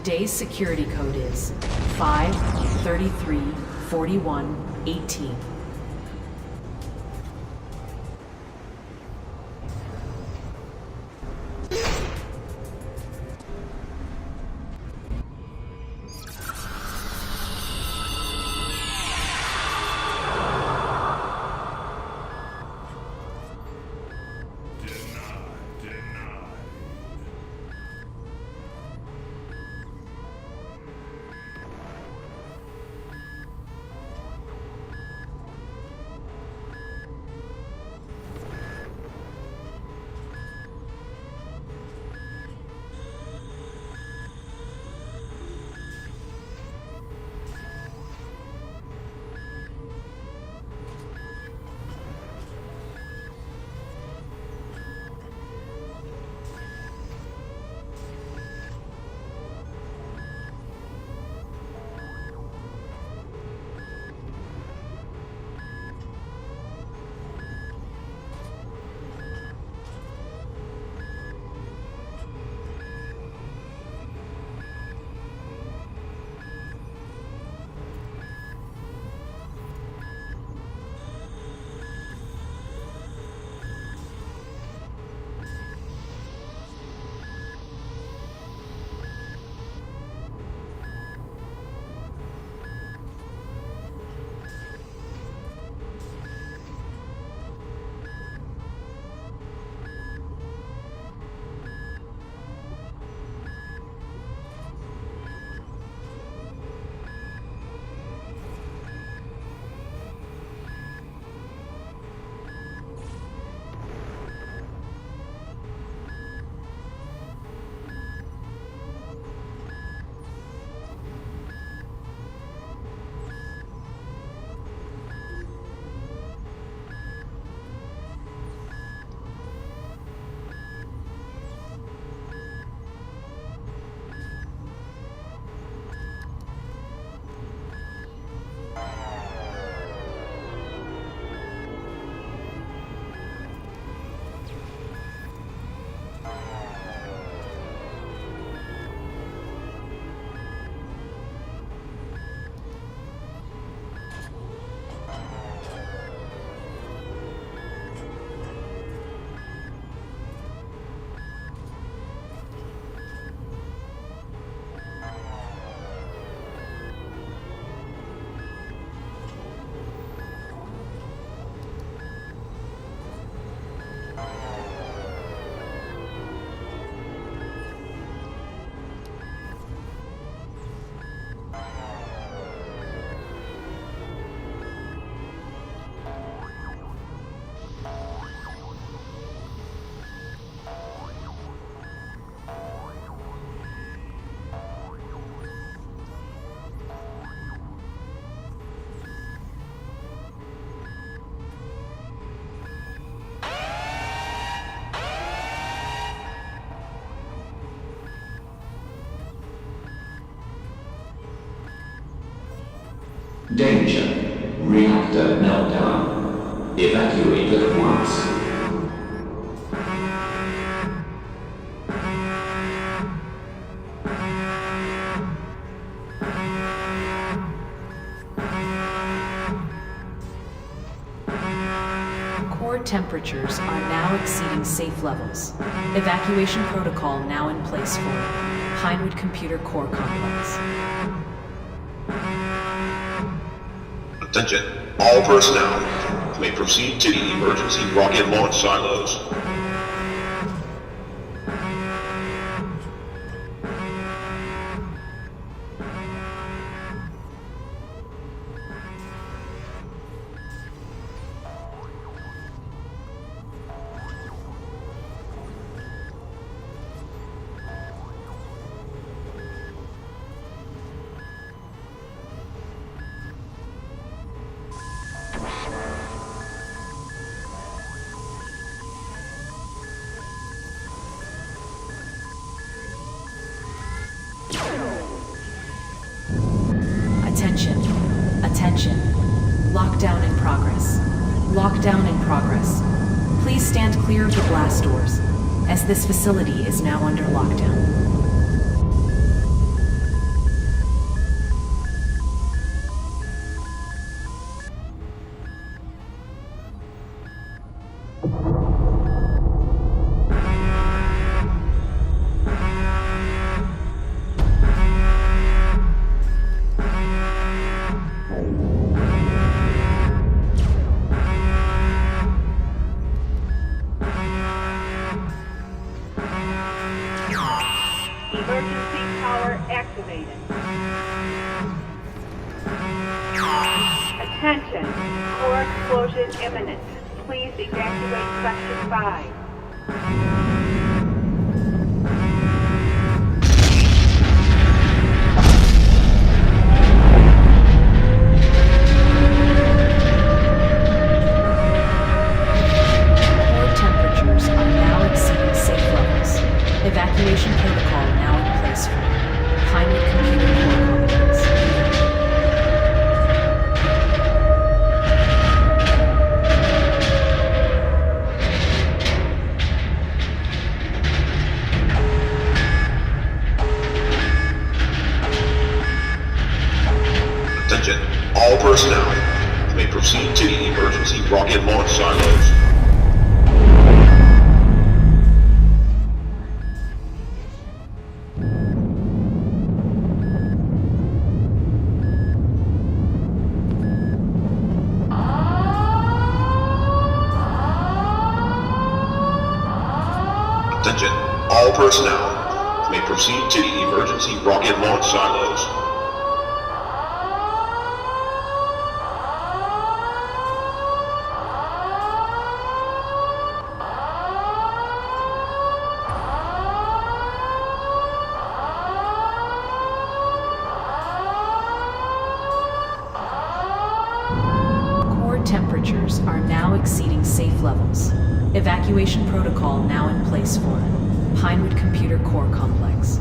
Today's security code is 5334118. Danger. Reactor meltdown. Evacuate at once. Core temperatures are now exceeding safe levels. Evacuation protocol now in place for Pinewood Computer Core Complex. Attention, all personnel may proceed to the emergency rocket launch silos. Attention. Lockdown in progress. Lockdown in progress. Please stand clear of the blast doors, as this facility is now under lockdown. is imminent. Please evacuate Section 5. Core temperatures are now exceeding safe levels. Evacuation protocol now in place for Pinewood Computer Core Complex. Attention, all personnel may proceed to the emergency rocket launch silos. Attention, all personnel may proceed to the emergency rocket launch silos. Core temperatures are now exceeding safe levels. Evacuation protocol now in place for Pinewood Computer Core Complex.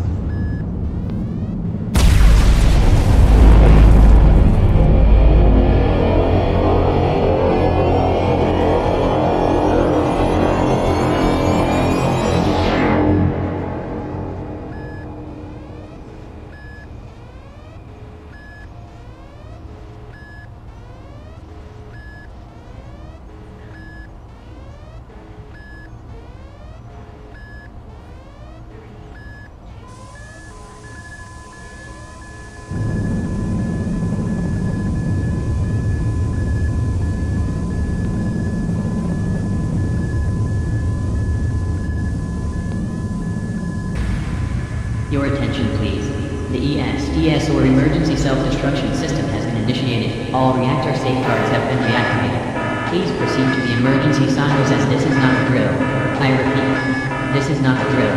Your attention, please. The ES, or Emergency Self-Destruction System has been initiated. All reactor safeguards have been reactivated. Please proceed to the emergency silos as this is not a drill. I repeat, this is not a drill.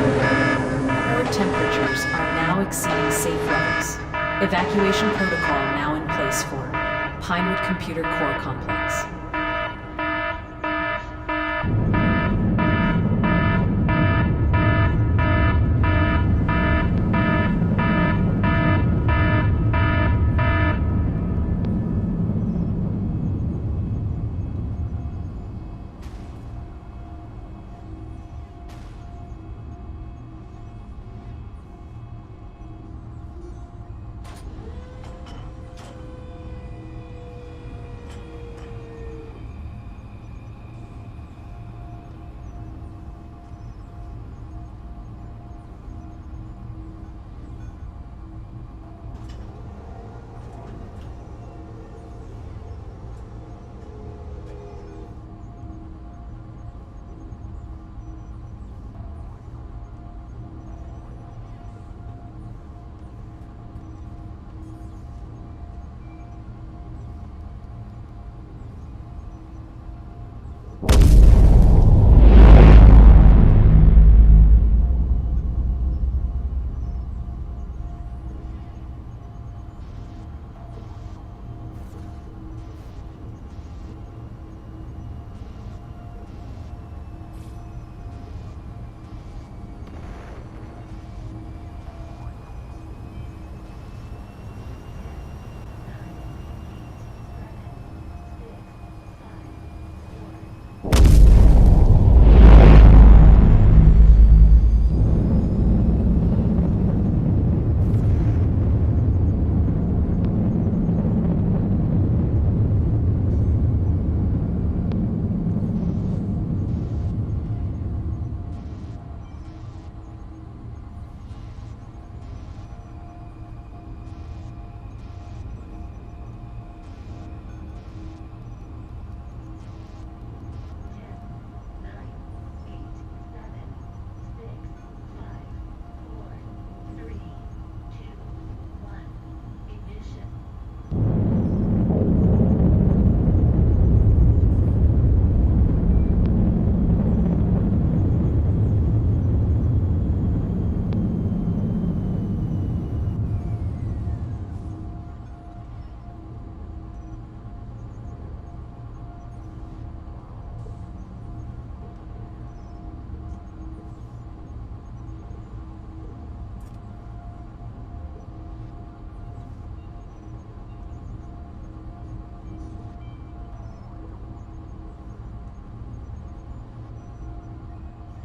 Core temperatures are now exceeding safe levels. Evacuation protocol now in place for Pinewood Computer Core Complex.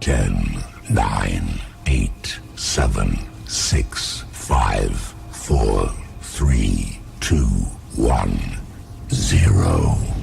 10, 9, 8, 7, 6, 5, 4, 3, 2, 1, 0.